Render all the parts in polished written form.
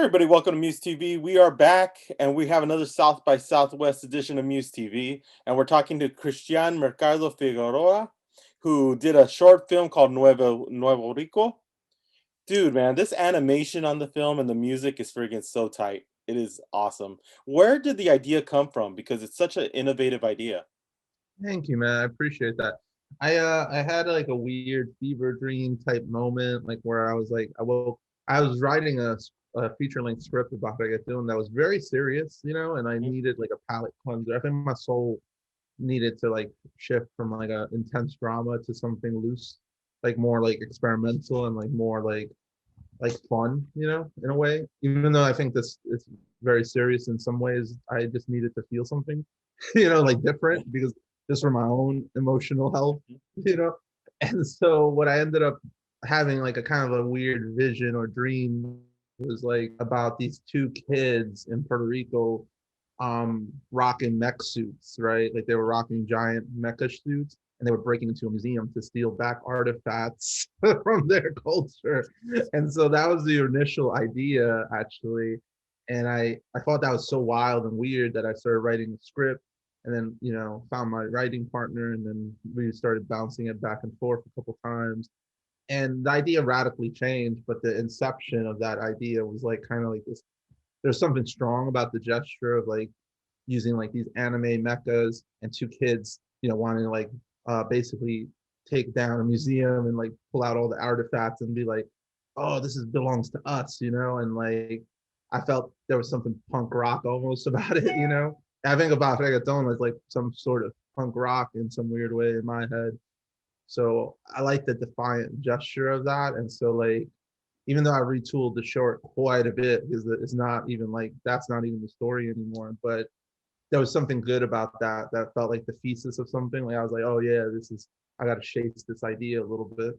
Everybody, welcome to Muse TV. We are back and we have another South by Southwest edition of Muse TV. And we're talking to Kristian Mercado Figueroa, who did a short film called Nuevo Rico. Dude, man, this animation on the film and the music is freaking so tight. It is awesome. Where did the idea come from? Because it's such an innovative idea. Thank you, man. I appreciate that. I had like a weird fever dream type moment, like where I was like, I was writing a feature length script about Reggaetón that was very serious, and I Mhm. needed like a palate cleanser. I think my soul needed to like shift from like a intense drama to something loose, like more like experimental and like more like fun, in a way. Even though I think this is very serious in some ways, I just needed to feel something, like Yeah. different because just for my own emotional health, you know. And so what I ended up having like a kind of a weird vision or dream was like about these two kids in Puerto Rico rocking mech suits, right? Like they were rocking giant mecha suits and they were breaking into a museum to steal back artifacts from their culture. And so that was the initial idea actually. And I thought that was so wild and weird that I started writing a script and then, found my writing partner and then we started bouncing it back and forth a couple times. And the idea radically changed, but the inception of that idea was like kind of like this. There's something strong about the gesture of like using like these anime mechas and two kids, wanting to like basically take down a museum and like pull out all the artifacts and be like, oh, this is belongs to us, and like I felt there was something punk rock almost about it. I think about reggaeton as like some sort of punk rock in some weird way in my head. So I like the defiant gesture of that. And so like even though I retooled the short quite a bit because it's not even like that's not even the story anymore, but there was something good about that felt like the thesis of something. Like I was like, oh yeah, this is I got to chase this idea a little bit.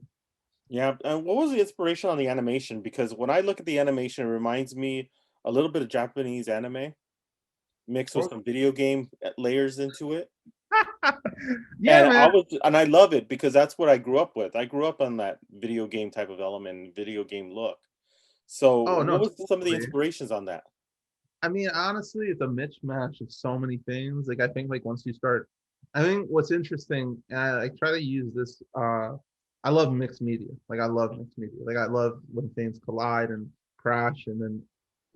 Yeah. And what was the inspiration on the animation? Because when I look at the animation, it reminds me a little bit of Japanese anime mixed with some video game layers into it. Yeah, And I man. was and I love it because that's what I grew up with. I grew up on that video game type of element, video game look. So, Oh no, what was some of the totally. inspirations on that? I mean, honestly, it's a mismatch of so many things. Like I think like once you start, I think what's interesting, and I try to use this. I love mixed media. Like I love mixed media. Like I love when things collide and crash, and then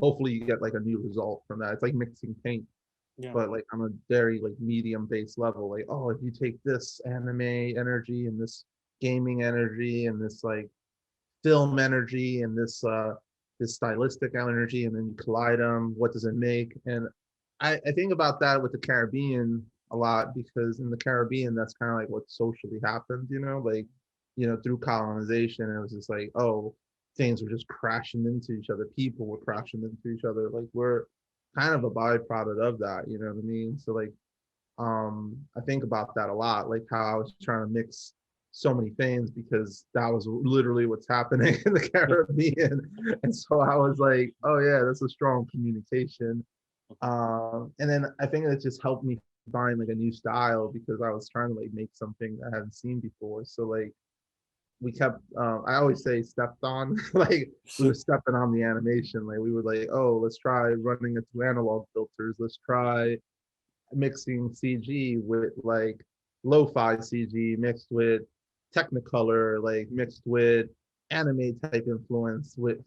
hopefully you get like a new result from that. It's like mixing paint, Yeah. but like on a very like medium based level. Like oh, if you take this anime energy and this gaming energy and this like film energy and this stylistic energy and then you collide them, what does it make? And I think about that with the Caribbean a lot because in the Caribbean that's kind of like what socially happened, like through colonization it was just like oh things were just crashing into each other, people were crashing into each other, like we're kind of a byproduct of that, you know what I mean? So like I think about that a lot, like how I was trying to mix so many things because that was literally what's happening in the Caribbean. And so I was like, oh yeah, that's a strong communication. And then I think it just helped me find like a new style because I was trying to like make something I hadn't seen before. So like we kept I always say stepped on like we were stepping on the animation, like we were like oh let's try running it through analog filters, let's try mixing CG with like lo-fi CG mixed with Technicolor, like mixed with anime type influence, with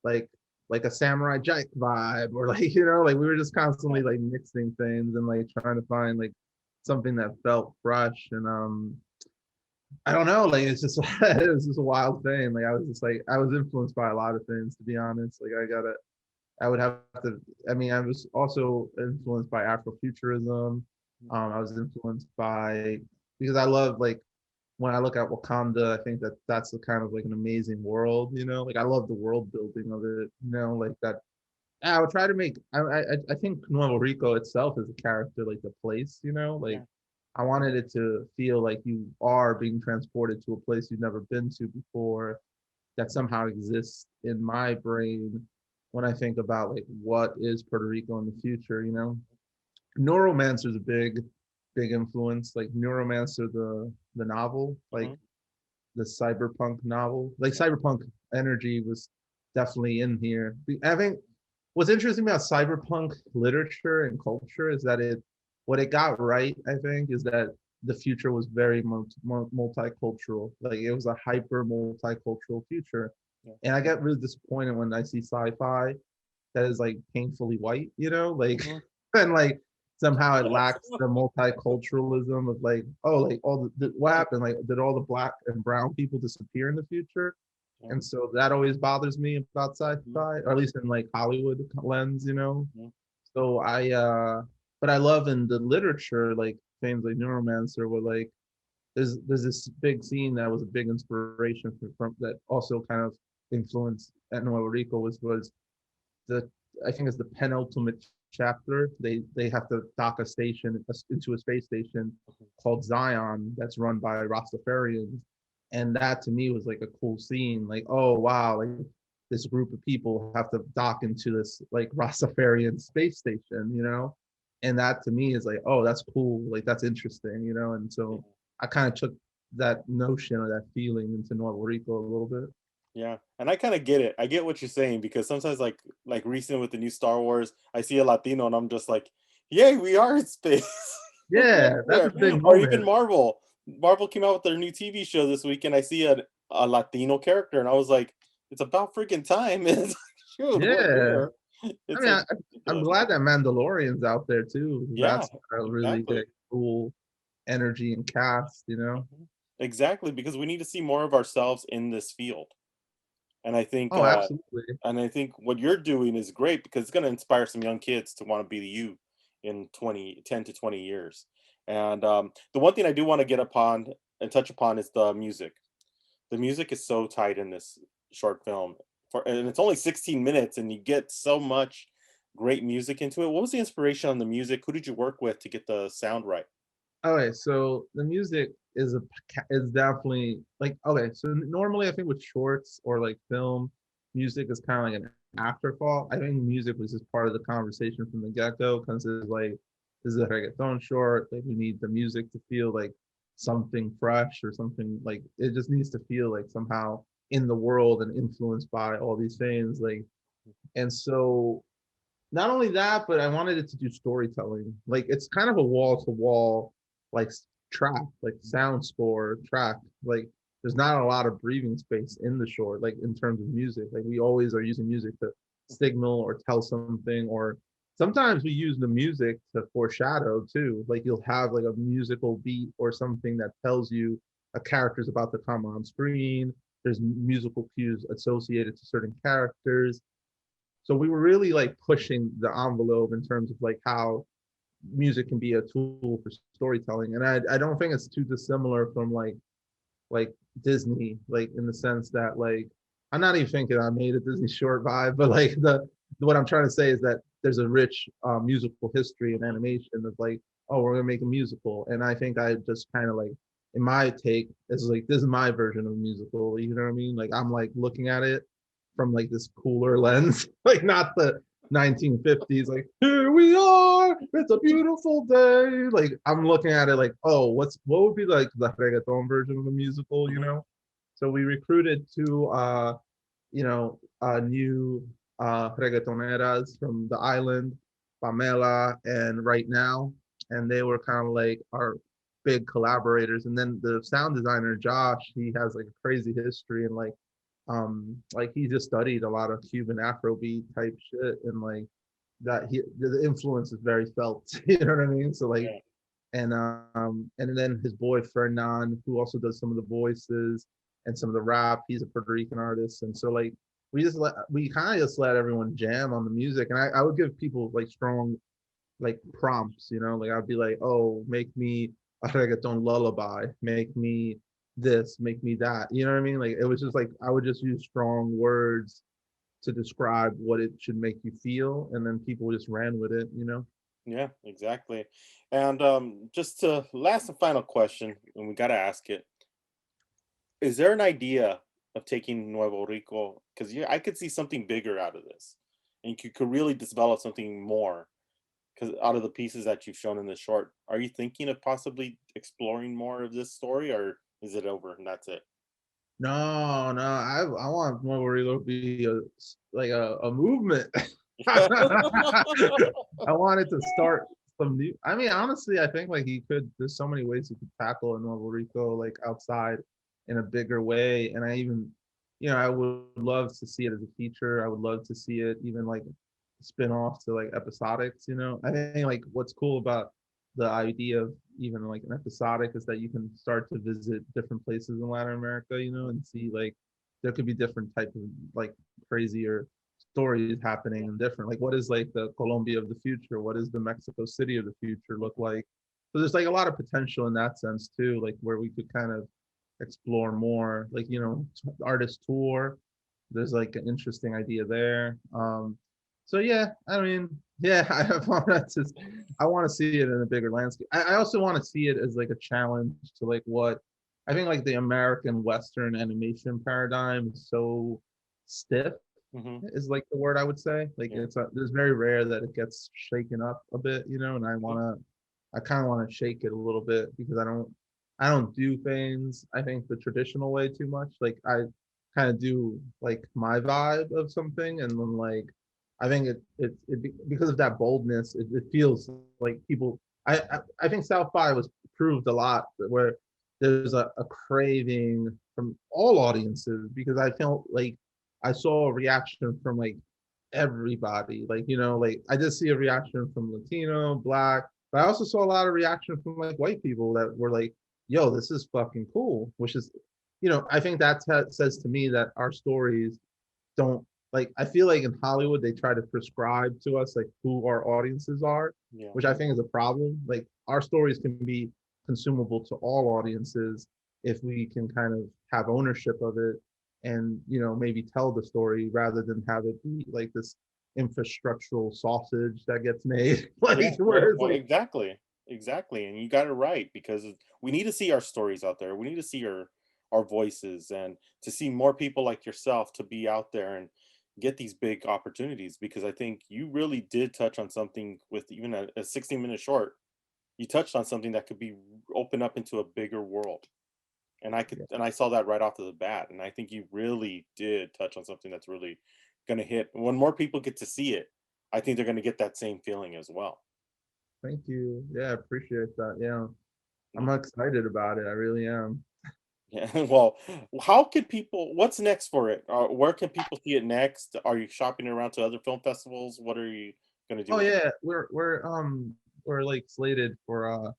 like like a Samurai Jack vibe, or like like we were just constantly like mixing things and like trying to find like something that felt fresh. And I don't know, like it's just it was just a wild thing. Like I was just like I was influenced by a lot of things to be honest. Like I would have to. I mean, I was also influenced by Afrofuturism. I was influenced by because I love like when I look at Wakanda, I think that that's a kind of like an amazing world. Like I love the world building of it. Like that. I would try to make. I think Nuevo Rico itself is a character, like the place. Like Yeah. I wanted it to feel like you are being transported to a place you've never been to before that somehow exists in my brain when I think about like what is Puerto Rico in the future. Neuromancer is a big influence. Like Neuromancer, the novel, like Mhm. the cyberpunk novel, like cyberpunk energy was definitely in here. I think what's interesting about cyberpunk literature and culture is that what it got right, I think, is that the future was very multicultural. Like it was a hyper multicultural future. Yeah. And I get really disappointed when I see sci-fi that is like painfully white, you know, like and like somehow it lacks the multiculturalism of like, oh, like all what happened? Like, did all the black and brown people disappear in the future? Yeah. And so that always bothers me about sci-fi, or at least in like Hollywood lens, you know. So but I love in the literature, like things like Neuromancer, where like there's this big scene that was a big inspiration from that also kind of influenced at Nuevo Rico was the I think it's the penultimate chapter. They have to dock a station into a space station called Zion that's run by Rastafarians, and that to me was like a cool scene. Like, oh wow, like this group of people have to dock into this like Rastafarian space station, you know, and that to me is like, oh, that's cool. Like that's interesting, you know, and so I kind of took that notion or that feeling into Nuevo Rico a little bit. Yeah, and I kind of get it. I get what you're saying because sometimes, like recent with the new Star Wars, I see a Latino and I'm just like, "Yay, we are in space!" Yeah, that's a There. big Or even moment. Marvel. Marvel came out with their new TV show this week, and I see a Latino character, and I was like, "It's about freaking time!" It's like, shoot, we're Yeah. here. I It's mean, like I'm ridiculous. glad that Mandalorian's out there too. Yeah, That's a really exactly. like, cool energy and cast, you know? Exactly, because we need to see more of ourselves in this field. And I think Oh, absolutely. what you're doing is great because it's going to inspire some young kids to want to be you in 10 to 20 years. And the one thing I do want to get upon and touch upon is the music. The music is so tight in this short film. And it's only 16 minutes and you get so much great music into it. What was the inspiration on the music? Who did you work with to get the sound right? Okay, so the music is definitely like okay. So normally, I think with shorts or like film, music is kind of like an afterthought. I think music was just part of the conversation from the get go because it's like this is a reggaeton short. Like we need the music to feel like something fresh or something like it just needs to feel like somehow in the world and influenced by all these things. Like and so not only that, but I wanted it to do storytelling. Like it's kind of a wall to wall like track, like sound score track. Like there's not a lot of breathing space in the short, like in terms of music. Like we always are using music to signal or tell something, or sometimes we use the music to foreshadow too. Like you'll have like a musical beat or something that tells you a character's about to come on screen. There's musical cues associated to certain characters, so we were really like pushing the envelope in terms of like how music can be a tool for storytelling. And I don't think it's too dissimilar from like Disney, like in the sense that like I'm not even thinking I made a Disney short vibe, but like the what I'm trying to say is that there's a rich musical history and animation of like, oh, we're gonna make a musical. And I think I just kind of like in my take is like this is my version of a musical, you know what I mean? Like I'm like looking at it from like this cooler lens, like not the 1950s, like here we are, it's a beautiful day. Like I'm looking at it like, oh, what would be like the reggaeton version of the musical, you Mhm. know? So we recruited two new reggaetoneras from the island, Pamela and Right Now, and they were kind of like our big collaborators. And then the sound designer Josh, he has like a crazy history and like he just studied a lot of Cuban Afrobeat type shit and like that the influence is very felt. You know what I mean? So like Yeah. and then his boy Fernan, who also does some of the voices and some of the rap. He's a Puerto Rican artist, and so like we kind of just let everyone jam on the music, and I would give people like strong like prompts, you know, like I'd be like, oh, make me a reggaeton lullaby, make me this, make me that, you know what I mean? Like it was just like I would just use strong words to describe what it should make you feel, and then people just ran with it, you know. Yeah, exactly. And just to last and final question, and we got to ask it: is there an idea of taking Nuevo Rico? Because yeah, I could see something bigger out of this, and you could really develop something more. Because out of the pieces that you've shown in the short, are you thinking of possibly exploring more of this story, or is it over and that's it? No, I want Nuevo Rico to be a movement. I wanted to start some new. I mean, honestly, I think like he could. There's so many ways he could tackle a Nuevo Rico like outside in a bigger way. And I even, I would love to see it as a feature. I would love to see it even like spin off to like episodics. I think like what's cool about the idea of even like an episodic is that you can start to visit different places in Latin America, and see like there could be different type of like crazier stories happening and different. Like what is like the Colombia of the future? What is the Mexico City of the future look like? So there's like a lot of potential in that sense too, like where we could kind of explore more, like artist tour. There's like an interesting idea there. So yeah, I mean, yeah, I want to see it in a bigger landscape. I also want to see it as like a challenge to like what I think like the American Western animation paradigm is so stiff is like the word I would say. Like Yeah. there's very rare that it gets shaken up a bit, and I kind of want to shake it a little bit because I don't do things I think the traditional way too much. Like I kind of do like my vibe of something, and then like I think because of that boldness, it feels like people. I think South by was proved a lot where there's a craving from all audiences because I felt like I saw a reaction from like everybody. Like, like I just see a reaction from Latino, Black, but I also saw a lot of reaction from like white people that were like, yo, this is fucking cool, which is, I think that says to me that our stories don't like, I feel like in Hollywood, they try to prescribe to us like who our audiences are, Yeah. which I think is a problem. Like our stories can be consumable to all audiences if we can kind of have ownership of it and maybe tell the story rather than have it be like this infrastructural sausage that gets made Yeah, like yeah, where it's well, like exactly, and you got it right because we need to see our stories out there. We need to see our voices and to see more people like yourself to be out there and get these big opportunities because I think you really did touch on something with even a 60-minute short. You touched on something that could be open up into a bigger world. yeah, And I saw that right off of the bat. And I think you really did touch on something that's really gonna hit. When more people get to see it, I think they're gonna get that same feeling as well. thank you, yeah, I appreciate that, yeah, I'm Yeah. excited about it, I really am. Yeah. Well, how can people what's next for it? Where can people see it next? Are you shopping around to other film festivals? What are you gonna do Oh with it? yeah, we're like slated for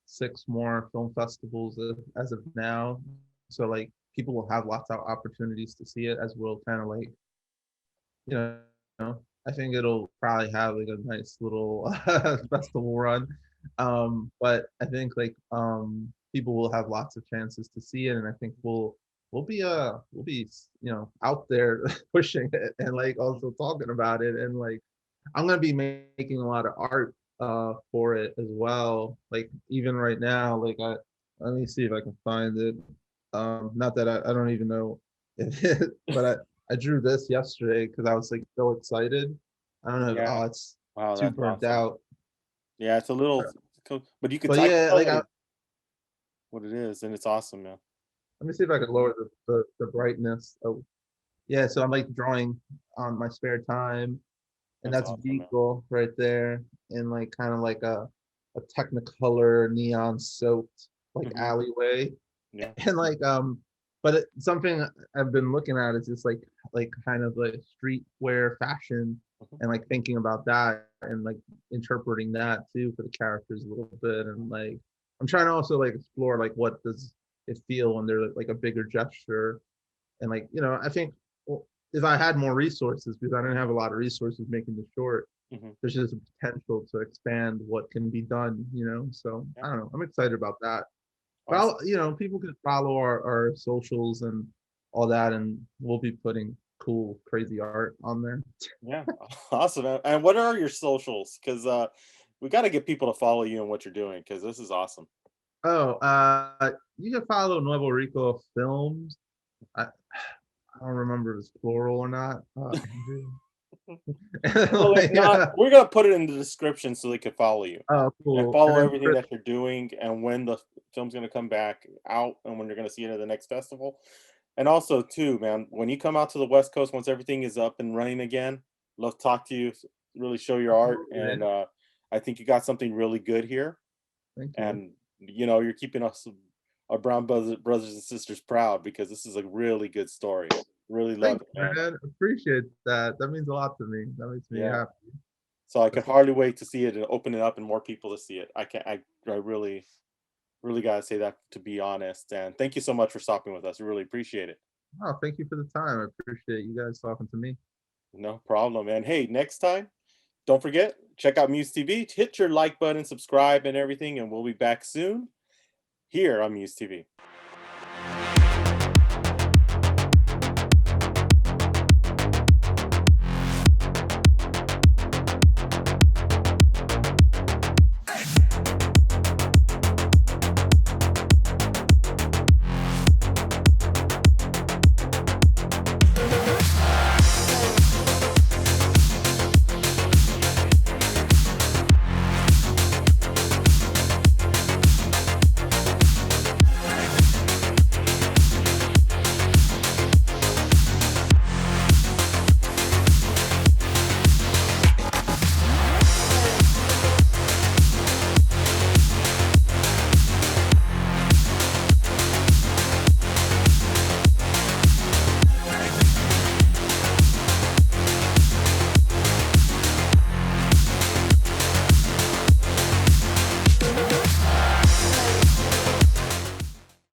6 more film festivals as of now. So like people will have lots of opportunities to see it as we'll kind of like, you I think it'll probably have like a nice little festival run. But I think like people will have lots of chances to see it, and I think we'll be out there pushing it and like also talking about it, and like I'm gonna be making a lot of art for it as well. Like even right now, like let me see if I can find it. Not that I don't even know if it, but I drew this yesterday because I was like so excited. I don't know. Yeah. Oh, it's Wow, too that's burnt awesome. out. Yeah, it's a little but you could But I can yeah, tell like what it is, and it's awesome, man. let me see if I can lower the brightness. Oh, yeah. So I'm like drawing on my spare time, and That's that's awesome, man. Vico right there, in like kind of like a Technicolor neon soaked like Mhm. alleyway, Yeah. and like but something I've been looking at is just like kind of like streetwear fashion, Mhm. and like thinking about that and like interpreting that too for the characters a little bit, and like I'm trying to also like explore like what does it feel when they're like a bigger gesture, and like I think, well, if I had more resources, because I didn't have a lot of resources making the short, Mhm. there's just a potential to expand what can be done. So Yeah. I don't know, I'm excited about that. But Awesome. people can follow our socials and all that, and we'll be putting cool, crazy art on there. Yeah. Awesome, man. And what are your socials? Because we got to get people to follow you and what you're doing because this is awesome. Oh, you can follow Nuevo Rico Films. I don't remember if it's plural or not. Andrew. Well, if Like, not, we're gonna put it in the description so they can follow you oh, and cool. And follow then everything that you're doing and when the film's gonna come back out and when you're gonna see it at the next festival. And also too, man, when you come out to the West Coast, once everything is up and running again, love to talk to you, really show your art, Absolutely, and man. I think you got something really good here, Thank you. and you know, you're keeping us, our brown brothers and sisters, proud because this is a really good story. Really Thank love it, you, man. man. Appreciate that. That means a lot to me. That makes me Yeah. happy. So I can That's hardly wait to see it and open it up and more people to see it. I can I really really gotta say that, to be honest. And thank you so much for stopping with us. We really appreciate it. Oh, thank you for the time. I appreciate you guys talking to me. No problem. And hey, next time, don't forget, check out Muse TV. Hit your like button, subscribe, and everything, and we'll be back soon here on Muse TV.